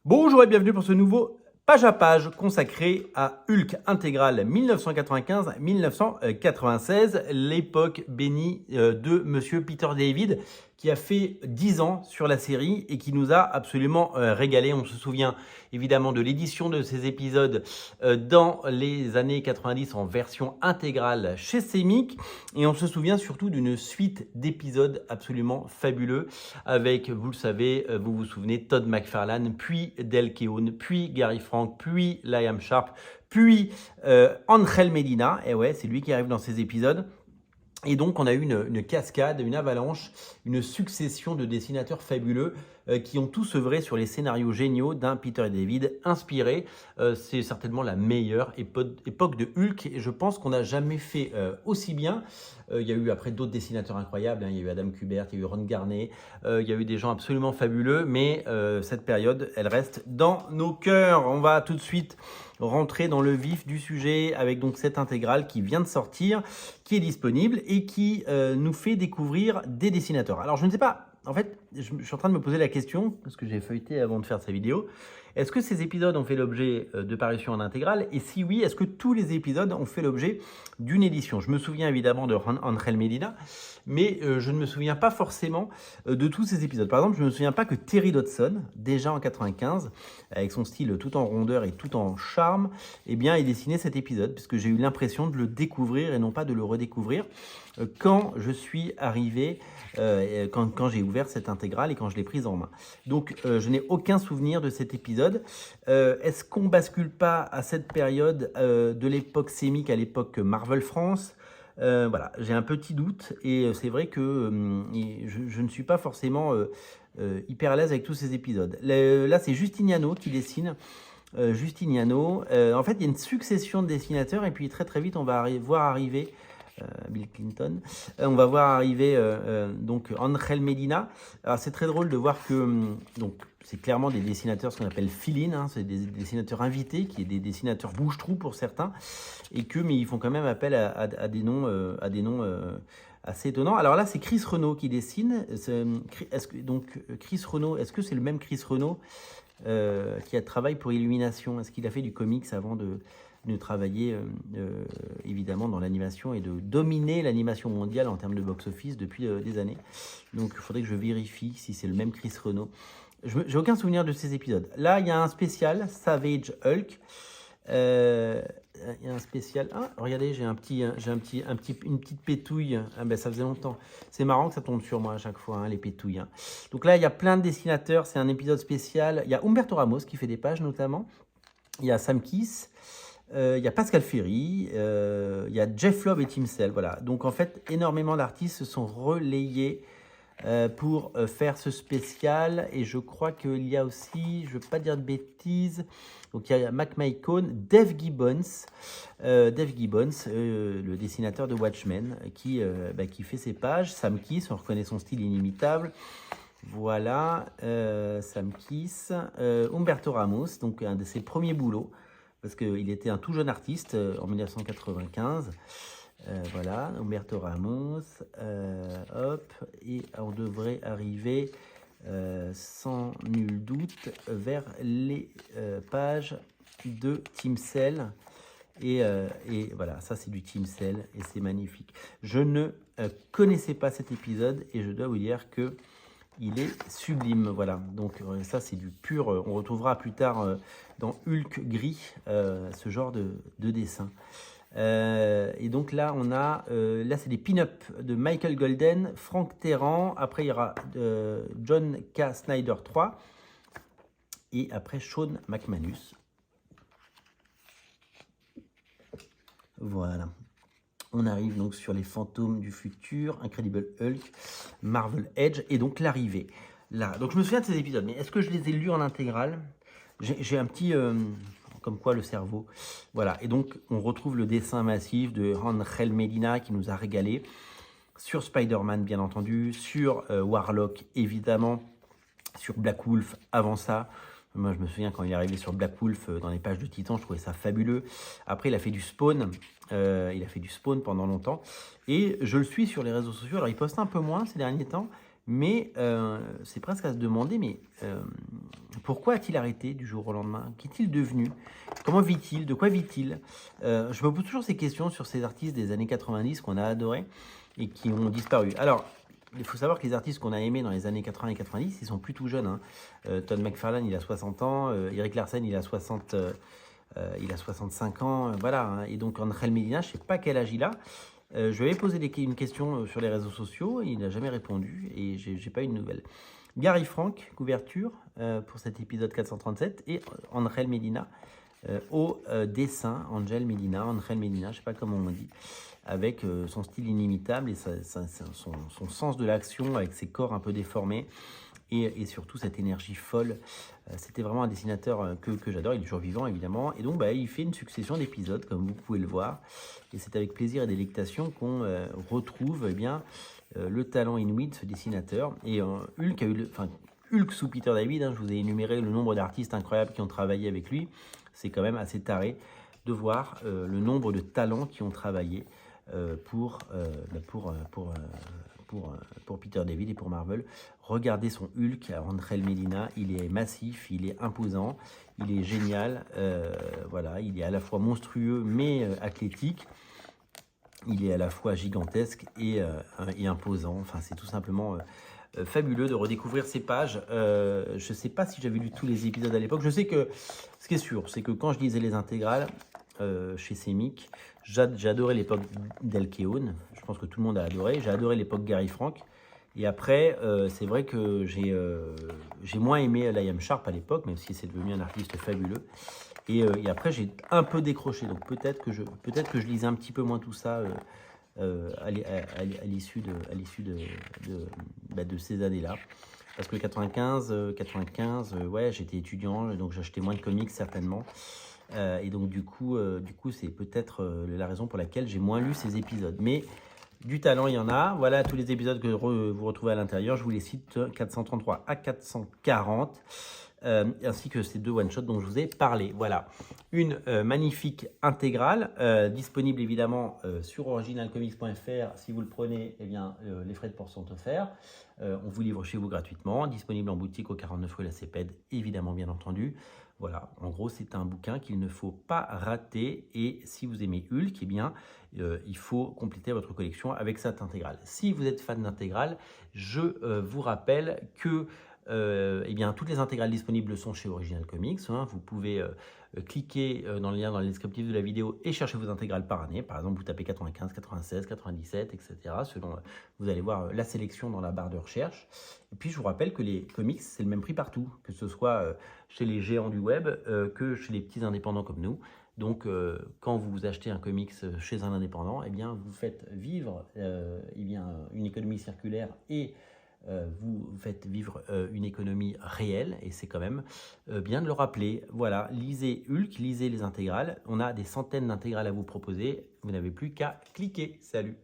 Bonjour et bienvenue pour ce nouveau page à page consacré à Hulk intégral 1995-1996, l'époque bénie de Monsieur Peter David qui a fait 10 ans sur la série et qui nous a absolument régalé. On se souvient évidemment de l'édition de ces épisodes dans les années 90 en version intégrale chez Semic et on se souvient surtout d'une suite d'épisodes absolument fabuleux avec, vous le savez, vous vous souvenez, Todd McFarlane, puis Del Keown, puis Gary Frank, puis Liam Sharp, puis Angel Medina. Et ouais, c'est lui qui arrive dans ces épisodes. Et donc, on a eu une cascade, une avalanche, une succession de dessinateurs fabuleux qui ont tous œuvré sur les scénarios géniaux d'un Peter et David inspiré. C'est certainement la meilleure époque de Hulk et je pense qu'on n'a jamais fait aussi bien. Il y a eu après d'autres dessinateurs incroyables, hein. Il y a eu Adam Kubert, il y a eu Ron Garnet, il y a eu des gens absolument fabuleux, mais cette période, elle reste dans nos cœurs. On va tout de suite rentrer dans le vif du sujet avec donc cette intégrale qui vient de sortir, qui est disponible et qui nous fait découvrir des dessinateurs. Alors je ne sais pas, en fait, je suis en train de me poser la question, parce que j'ai feuilleté avant de faire cette vidéo, est-ce que ces épisodes ont fait l'objet de parution en intégrale? Et si oui, est-ce que tous les épisodes ont fait l'objet d'une édition? Je me souviens évidemment de Angel Medina, mais je ne me souviens pas forcément de tous ces épisodes. Par exemple, je ne me souviens pas que Terry Dodson, déjà en 95, avec son style tout en rondeur et tout en charme, eh bien, ait dessiné cet épisode, puisque j'ai eu l'impression de le découvrir et non pas de le redécouvrir quand je suis arrivé, quand j'ai ouvert cette intégrale et quand je l'ai prise en main. Donc, je n'ai aucun souvenir de cet épisode. Est-ce qu'on bascule pas à cette période de l'époque Semic à l'époque Marvel France? Voilà, j'ai un petit doute et c'est vrai que je ne suis pas forcément hyper à l'aise avec tous ces épisodes. Là, c'est Justiniano qui dessine. Justiniano. En fait, il y a une succession de dessinateurs et puis très très vite, on va voir arriver Bill Clinton. On va voir arriver donc Angel Medina. Alors c'est très drôle de voir que donc c'est clairement des dessinateurs, ce qu'on appelle fill-in, hein, c'est des dessinateurs invités, qui est des dessinateurs bouche-trou pour certains, et que mais ils font quand même appel à des noms, assez étonnants. Alors là, c'est Chris Renaud qui dessine. Donc Chris Renaud, est-ce que c'est le même Chris Renaud qui a travaillé pour Illumination? Est-ce qu'il a fait du comics avant de travailler évidemment dans l'animation et de dominer l'animation mondiale en termes de box-office depuis des années? Donc il faudrait que je vérifie si c'est le même Chris Renaud. J'ai aucun souvenir de ces épisodes. Là, il y a un spécial, Savage Hulk. Il y a un spécial. Ah, regardez, j'ai une petite pétouille. Ah, ben, ça faisait longtemps. C'est marrant que ça tombe sur moi à chaque fois, hein, les pétouilles. Hein. Donc là, il y a plein de dessinateurs. C'est un épisode spécial. Il y a Humberto Ramos qui fait des pages notamment. Il y a Sam Kiss. Il y a Pascal Ferry, il y a Jeff Loeb et Tim Sale, voilà. Donc en fait, énormément d'artistes se sont relayés pour faire ce spécial. Et je crois qu'il y a aussi, je ne veux pas dire de bêtises, donc il y a Mac Mycone, Dave Gibbons, le dessinateur de Watchmen, qui fait ses pages. Sam Kiss, on reconnaît son style inimitable. Voilà, Sam Kiss, Humberto Ramos, donc un de ses premiers boulots, parce qu'il était un tout jeune artiste en 1995. Voilà, Humberto Ramos, hop, et on devrait arriver sans nul doute vers les pages de Tim Sale. Et voilà, ça c'est du Tim Sale et c'est magnifique. Je ne connaissais pas cet épisode et je dois vous dire que il est sublime, voilà. Donc ça c'est du pur, on retrouvera plus tard dans Hulk gris ce genre de dessin. Et donc là on a, là c'est des pin-up de Michael Golden, Frank Terran, après il y aura John K. Snyder 3 et après Sean McManus. Voilà. On arrive donc sur les fantômes du futur, Incredible Hulk, Marvel Edge, et donc l'arrivée. Là, donc je me souviens de ces épisodes, mais est-ce que je les ai lus en intégrale? J'ai un petit, comme quoi le cerveau. Voilà, et donc on retrouve le dessin massif de Angel Medina qui nous a régalé, sur Spider-Man bien entendu, sur Warlock évidemment, sur Black Wolf avant ça. Moi, je me souviens quand il est arrivé sur Black Wolf dans les pages de Titan, je trouvais ça fabuleux. Après, il a fait du Spawn. Il a fait du Spawn pendant longtemps. Et je le suis sur les réseaux sociaux. Alors, il poste un peu moins ces derniers temps. Mais c'est presque à se demander, mais pourquoi a-t-il arrêté du jour au lendemain? Qu'est-il devenu? Comment vit-il? De quoi vit-il? Je me pose toujours ces questions sur ces artistes des années 90 qu'on a adorés et qui ont disparu. Alors, il faut savoir que les artistes qu'on a aimés dans les années 80 et 90, ils sont plus tout jeunes. Hein. Todd McFarlane, il a 60 ans. Eric Larsen, il a 65 ans. Voilà. Hein. Et donc, Angel Medina, je ne sais pas quel âge il a. Je lui avais posé une question sur les réseaux sociaux. Il n'a jamais répondu et je n'ai pas eu de nouvelles. Gary Frank, couverture pour cet épisode 437. Et Angel Medina au dessin. Angel Medina, je ne sais pas comment on dit. Avec son style inimitable et son sens de l'action, avec ses corps un peu déformés et surtout cette énergie folle. C'était vraiment un dessinateur que j'adore, il est toujours vivant évidemment. Et donc il fait une succession d'épisodes comme vous pouvez le voir. Et c'est avec plaisir et délectation qu'on retrouve le talent inouï de ce dessinateur. Et Hulk a eu Hulk sous Peter David, hein, je vous ai énuméré le nombre d'artistes incroyables qui ont travaillé avec lui. C'est quand même assez taré de voir le nombre de talents qui ont travaillé pour Peter David et pour Marvel. Regardez son Hulk, Angel Medina, il est massif, il est imposant, il est génial, voilà, il est à la fois monstrueux mais athlétique, il est à la fois gigantesque et imposant, enfin c'est tout simplement fabuleux de redécouvrir ces pages. Je ne sais pas si j'avais lu tous les épisodes à l'époque, je sais que ce qui est sûr, c'est que quand je lisais les intégrales, chez Semic, j'adorais l'époque d'El Keown, je pense que tout le monde a adoré, j'ai adoré l'époque Gary Frank, et après c'est vrai que j'ai moins aimé Liam Sharp à l'époque, même si c'est devenu un artiste fabuleux, et après j'ai un peu décroché, donc peut-être que je lisais un petit peu moins tout ça à l'issue de ces années-là. Parce que 95, ouais, j'étais étudiant, donc j'achetais moins de comics certainement. Et donc du coup c'est peut-être la raison pour laquelle j'ai moins lu ces épisodes. Mais du talent, il y en a. Voilà tous les épisodes que vous retrouvez à l'intérieur. Je vous les cite 433 à 440. Ainsi que ces deux one-shots dont je vous ai parlé. Voilà, une magnifique intégrale, disponible évidemment sur originalcomics.fr. Si vous le prenez, eh bien, les frais de port sont offerts. On vous livre chez vous gratuitement, disponible en boutique au 49 rue La Cépède, évidemment, bien entendu. Voilà, en gros, c'est un bouquin qu'il ne faut pas rater. Et si vous aimez Hulk, eh bien, il faut compléter votre collection avec cette intégrale. Si vous êtes fan d'intégrale, je vous rappelle que eh bien, toutes les intégrales disponibles sont chez Original Comics. Hein. Vous pouvez cliquer dans le lien dans le descriptif de la vidéo et chercher vos intégrales par année. Par exemple, vous tapez 95, 96, 97, etc. Selon, vous allez voir la sélection dans la barre de recherche. Et puis, je vous rappelle que les comics, c'est le même prix partout, que ce soit chez les géants du web que chez les petits indépendants comme nous. Donc, quand vous achetez un comics chez un indépendant, eh bien, vous faites vivre une économie circulaire et vous faites vivre une économie réelle et c'est quand même bien de le rappeler. Voilà, lisez Hulk, lisez les intégrales. On a des centaines d'intégrales à vous proposer. Vous n'avez plus qu'à cliquer. Salut!